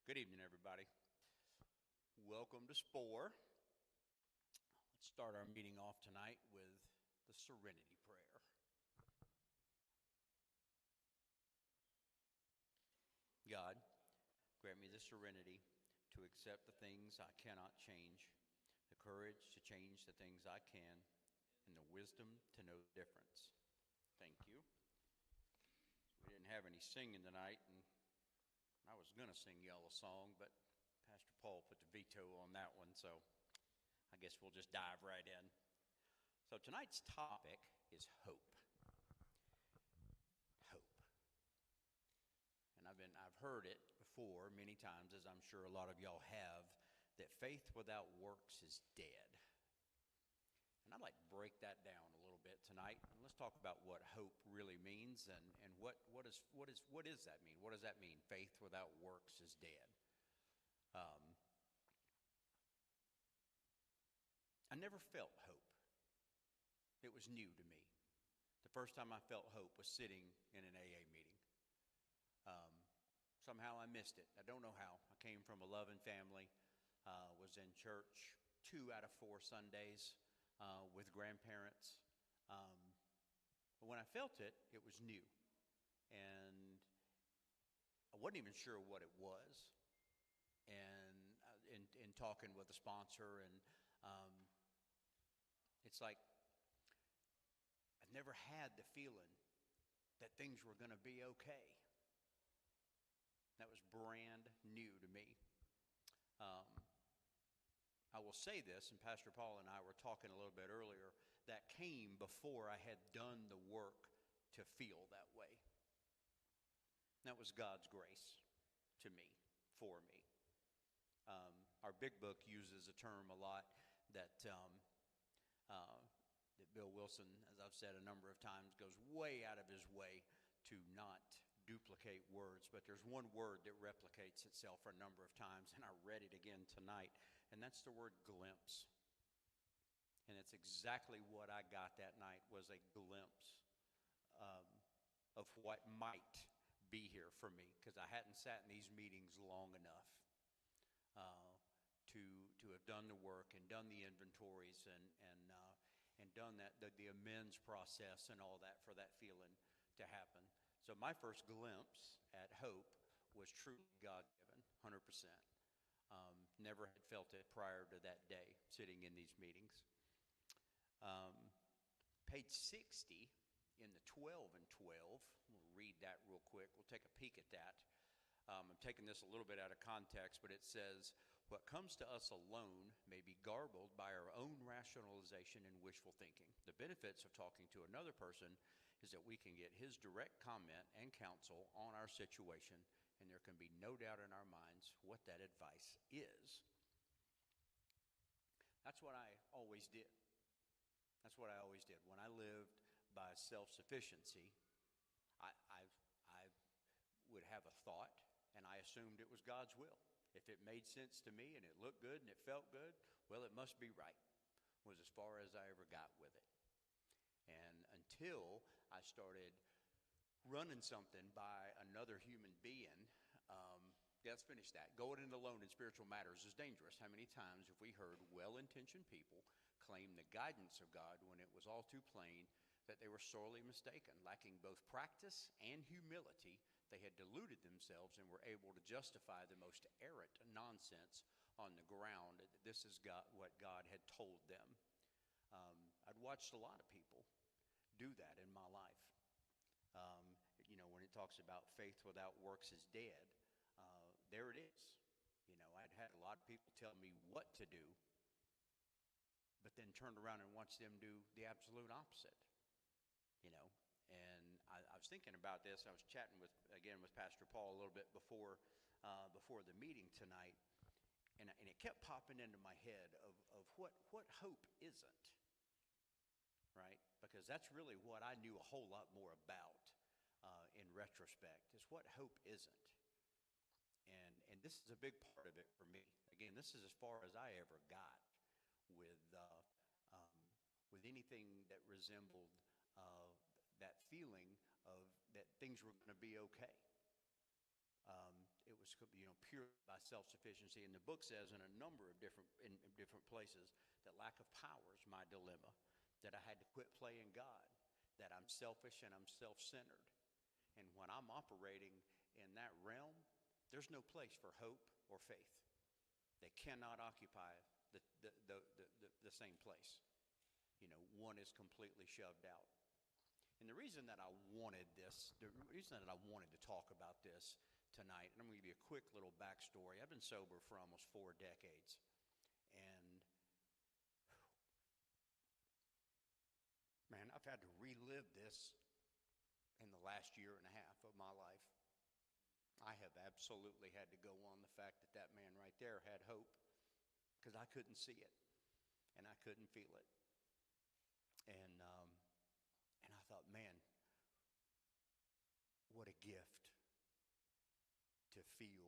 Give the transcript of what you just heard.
Good evening, everybody. Welcome to Spore. Let's start our meeting off tonight with the Serenity Prayer. God, grant me the serenity to accept the things I cannot change, the courage to change the things I can, and the wisdom to know the difference. Thank you. We didn't have any singing tonight, and I was going to sing y'all a song, but Pastor Paul put the veto on that one, so I guess we'll just dive right in. So tonight's topic is hope. Hope. And I've heard it before many times, as I'm sure a lot of y'all have, that faith without works is dead. And I'd like to break that down a little bit tonight. And let's talk about what hope really means and what does that mean? What does that mean? Faith without works is dead. I never felt hope. It was new to me. The first time I felt hope was sitting in an AA meeting. Somehow I missed it. I don't know how. I came from a loving family, was in church 2 out of 4 Sundays. With grandparents. But when I felt it, it was new. And I wasn't even sure what it was. And in talking with the sponsor, and it's like I've never had the feeling that things were going to be okay. That was brand new to me. I will say this, and Pastor Paul and I were talking a little bit earlier, that came before I had done the work to feel that way. That was God's grace to me, for me. Our big book uses a term a lot that Bill Wilson, as I've said a number of times, goes way out of his way to not duplicate words, but there's one word that replicates itself a number of times, and I read it again tonight, and that's the word glimpse. And it's exactly what I got that night, was a glimpse of what might be here for me, because I hadn't sat in these meetings long enough to have done the work and done the inventories and done that the amends process and all that for that feeling to happen. So my first glimpse at hope was truly God-given, 100%. Never had felt it prior to that day, sitting in these meetings. Page 60 in the 12 and 12, we'll read that real quick. We'll take a peek at that. I'm taking this a little bit out of context, but it says, what comes to us alone may be garbled by our own rationalization and wishful thinking. The benefits of talking to another person is that we can get his direct comment and counsel on our situation, and there can be no doubt in our minds what that advice is. That's what I always did. That's what I always did. When I lived by self-sufficiency, I would have a thought, and I assumed it was God's will. If it made sense to me and it looked good and it felt good, well, it must be right, was as far as I ever got with it. And until I started running something by another human being, let's finish that. Going it alone in spiritual matters is dangerous. How many times have we heard well-intentioned people claim the guidance of God when it was all too plain that they were sorely mistaken? Lacking both practice and humility, they had deluded themselves and were able to justify the most errant nonsense on the ground that this is what God had told them. I'd watched a lot of people do that in my life. When it talks about faith without works is dead, there it is. I'd had a lot of people tell me what to do, but then turned around and watched them do the absolute opposite. And I was thinking about this. I was chatting with Pastor Paul a little bit before the meeting tonight, and it kept popping into my head of what hope isn't, right? Because that's really what I knew a whole lot more about in retrospect, is what hope isn't. And this is a big part of it for me. Again, this is as far as I ever got with anything that resembled that feeling of that things were going to be okay. It was was, pure by self-sufficiency. And the book says in a number of different places that lack of power is my dilemma, that I had to quit playing God, that I'm selfish and I'm self-centered. And when I'm operating in that realm, there's no place for hope or faith. They cannot occupy the same place. One is completely shoved out. And the reason that I wanted to talk about this tonight, and I'm going to give you a quick little backstory. I've been sober for almost 4 decades. And, man, I've had to relive this in the last year and a half of my life. I have absolutely had to go on the fact that that man right there had hope, because I couldn't see it and I couldn't feel it. And I thought, man, what a gift to feel